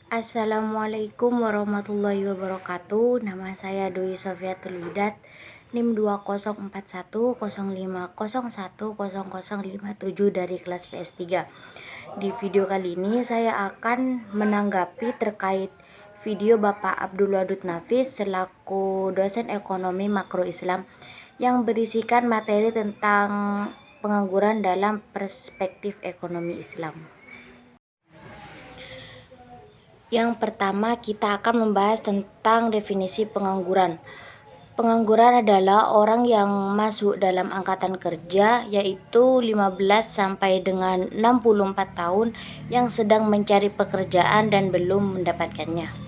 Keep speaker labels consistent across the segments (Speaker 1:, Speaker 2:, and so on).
Speaker 1: Assalamualaikum warahmatullahi wabarakatuh. Nama saya Dwi Sofiatul Widat, NIM 204105010057 dari kelas PS3. Di video kali ini saya akan menanggapi terkait video Bapak Abdul Wadud Nafis selaku dosen ekonomi makro Islam yang berisikan materi tentang pengangguran dalam perspektif ekonomi Islam. Yang pertama, kita akan membahas tentang definisi pengangguran. Pengangguran adalah orang yang masuk dalam angkatan kerja, yaitu 15 sampai dengan 64 tahun yang sedang mencari pekerjaan dan belum mendapatkannya.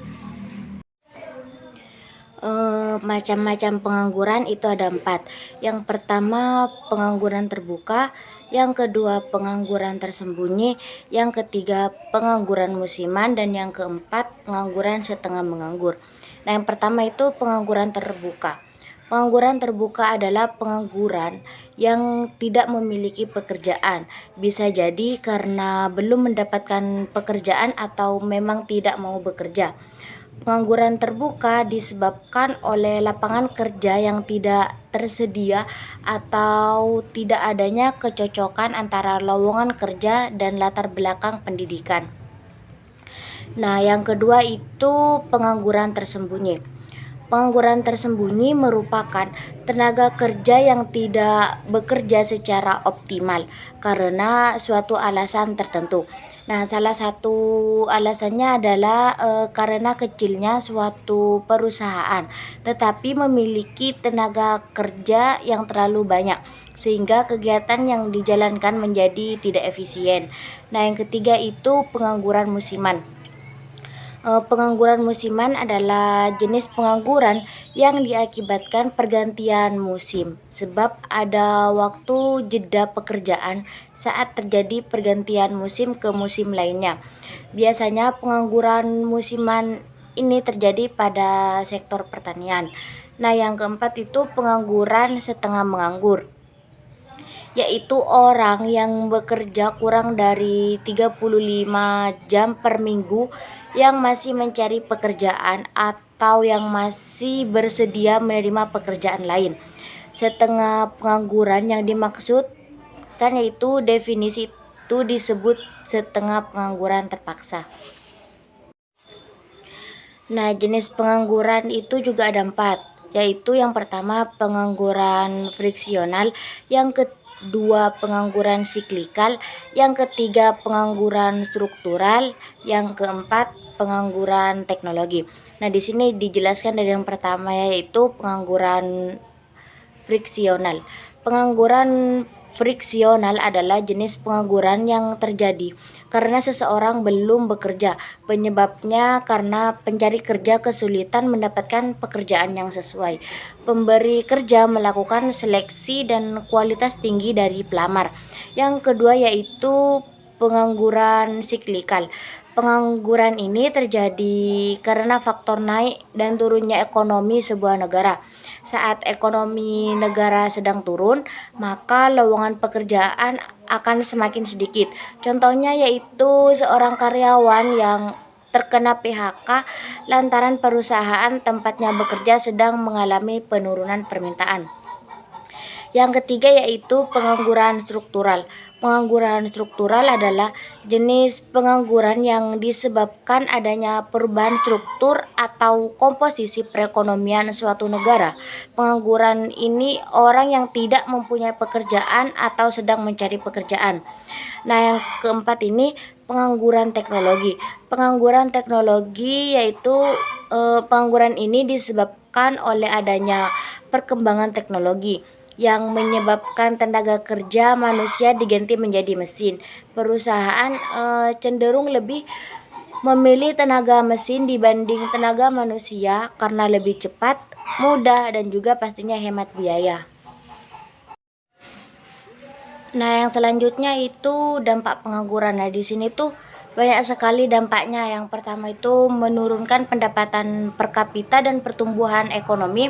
Speaker 1: Macam-macam pengangguran itu ada 4. Yang pertama, pengangguran terbuka. Yang kedua, pengangguran tersembunyi. Yang ketiga, pengangguran musiman. Dan yang keempat, pengangguran setengah menganggur. Nah, yang pertama itu pengangguran terbuka. Pengangguran terbuka adalah pengangguran yang tidak memiliki pekerjaan. Bisa jadi karena belum mendapatkan pekerjaan atau memang tidak mau bekerja. Pengangguran terbuka disebabkan oleh lapangan kerja yang tidak tersedia atau tidak adanya kecocokan antara lowongan kerja dan latar belakang pendidikan. Nah, yang kedua itu pengangguran tersembunyi. Pengangguran tersembunyi merupakan tenaga kerja yang tidak bekerja secara optimal karena suatu alasan tertentu. Nah, salah satu alasannya adalah karena kecilnya suatu perusahaan, tetapi memiliki tenaga kerja yang terlalu banyak, sehingga kegiatan yang dijalankan menjadi tidak efisien. Nah, yang ketiga itu pengangguran musiman. Pengangguran musiman adalah jenis pengangguran yang diakibatkan pergantian musim, sebab ada waktu jeda pekerjaan saat terjadi pergantian musim ke musim lainnya. Biasanya pengangguran musiman ini terjadi pada sektor pertanian. Nah, yang keempat itu pengangguran setengah menganggur, yaitu orang yang bekerja kurang dari 35 jam per minggu yang masih mencari pekerjaan atau yang masih bersedia menerima pekerjaan lain. Setengah pengangguran yang dimaksudkan yaitu definisi itu disebut setengah pengangguran terpaksa. Nah, jenis pengangguran itu juga ada 4, yaitu yang pertama pengangguran friksional, yang kedua pengangguran siklikal, yang ketiga pengangguran struktural, yang keempat pengangguran teknologi. Nah, di sini dijelaskan dari yang pertama yaitu pengangguran friksional. Pengangguran friksional adalah jenis pengangguran yang terjadi karena seseorang belum bekerja. Penyebabnya karena pencari kerja kesulitan mendapatkan pekerjaan yang sesuai. Pemberi kerja melakukan seleksi dan kualitas tinggi dari pelamar. Yang kedua yaitu pengangguran siklikal. Pengangguran ini terjadi karena faktor naik dan turunnya ekonomi sebuah negara. Saat ekonomi negara sedang turun, maka lowongan pekerjaan akan semakin sedikit. Contohnya yaitu seorang karyawan yang terkena PHK lantaran perusahaan tempatnya bekerja sedang mengalami penurunan permintaan. Yang ketiga yaitu pengangguran struktural. Pengangguran struktural adalah jenis pengangguran yang disebabkan adanya perubahan struktur atau komposisi perekonomian suatu negara. Pengangguran ini orang yang tidak mempunyai pekerjaan atau sedang mencari pekerjaan. Nah, yang keempat ini pengangguran teknologi. Pengangguran teknologi yaitu pengangguran ini disebabkan oleh adanya perkembangan teknologi yang menyebabkan tenaga kerja manusia diganti menjadi mesin. Perusahaan cenderung lebih memilih tenaga mesin dibanding tenaga manusia karena lebih cepat, mudah, dan juga pastinya hemat biaya. Nah, yang selanjutnya itu dampak pengangguran. Nah, di sini tuh banyak sekali dampaknya. Yang pertama itu menurunkan pendapatan per kapita dan pertumbuhan ekonomi.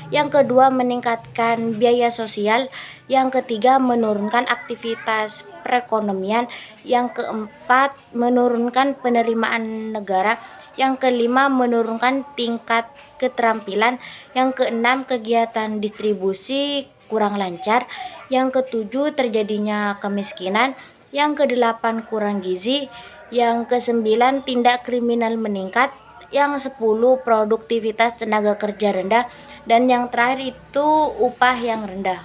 Speaker 1: Yang kedua meningkatkan biaya sosial. Yang ketiga menurunkan aktivitas perekonomian. Yang keempat, menurunkan penerimaan negara. Yang kelima, menurunkan tingkat keterampilan. Yang keenam, kegiatan distribusi kurang lancar. Yang ketujuh, terjadinya kemiskinan. Yang kedelapan, kurang gizi. Yang kesembilan, tindak kriminal meningkat. Yang 10, produktivitas tenaga kerja rendah. Dan yang terakhir itu upah yang rendah.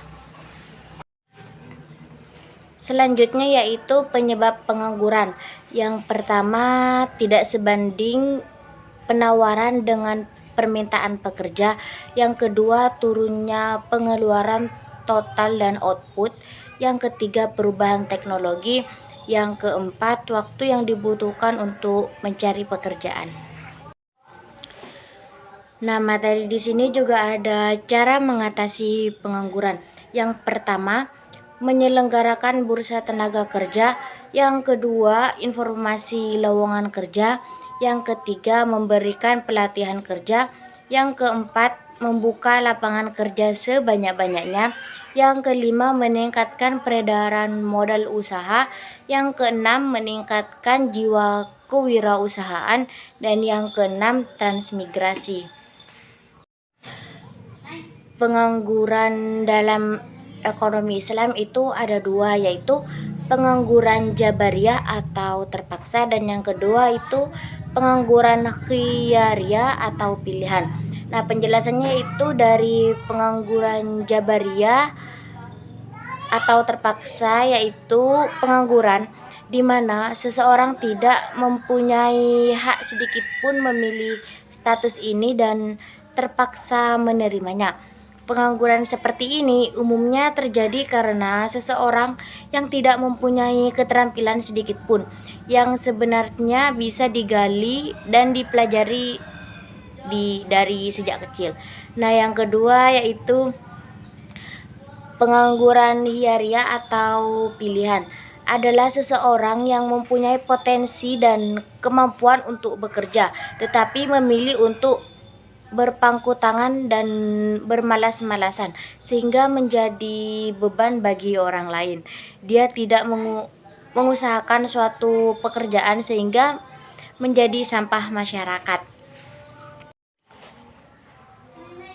Speaker 1: Selanjutnya yaitu penyebab pengangguran. Yang pertama, tidak sebanding penawaran dengan permintaan pekerja. Yang kedua, turunnya pengeluaran total dan output. Yang ketiga, perubahan teknologi. Yang keempat, waktu yang dibutuhkan untuk mencari pekerjaan. Nah, materi di sini juga ada cara mengatasi pengangguran. Yang pertama, menyelenggarakan bursa tenaga kerja. Yang kedua, informasi lowongan kerja. Yang ketiga, memberikan pelatihan kerja. Yang keempat, membuka lapangan kerja sebanyak-banyaknya. Yang kelima, meningkatkan peredaran modal usaha. Yang keenam, meningkatkan jiwa kewirausahaan. Dan yang keenam, transmigrasi. Pengangguran dalam ekonomi Islam itu ada dua, yaitu pengangguran jabariyah atau terpaksa, dan yang kedua itu pengangguran khiyariyah atau pilihan. Nah, penjelasannya itu dari pengangguran jabariyah atau terpaksa, yaitu pengangguran di mana seseorang tidak mempunyai hak sedikit pun memilih status ini dan terpaksa menerimanya. Pengangguran seperti ini umumnya terjadi karena seseorang yang tidak mempunyai keterampilan sedikit pun yang sebenarnya bisa digali dan dipelajari dari sejak kecil. Nah, yang kedua yaitu pengangguran khiyariyah atau pilihan adalah seseorang yang mempunyai potensi dan kemampuan untuk bekerja, tetapi memilih untuk berpangku tangan dan bermalas-malasan sehingga menjadi beban bagi orang lain. Dia tidak mengusahakan suatu pekerjaan sehingga menjadi sampah masyarakat.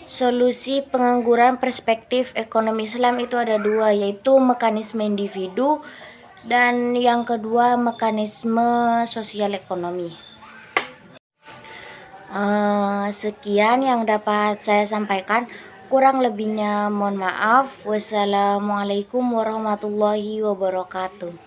Speaker 1: Solusi pengangguran perspektif ekonomi Islam itu ada dua, yaitu mekanisme individu dan yang kedua mekanisme sosial ekonomi. Sekian yang dapat saya sampaikan. Kurang lebihnya mohon maaf. Wassalamualaikum warahmatullahi wabarakatuh.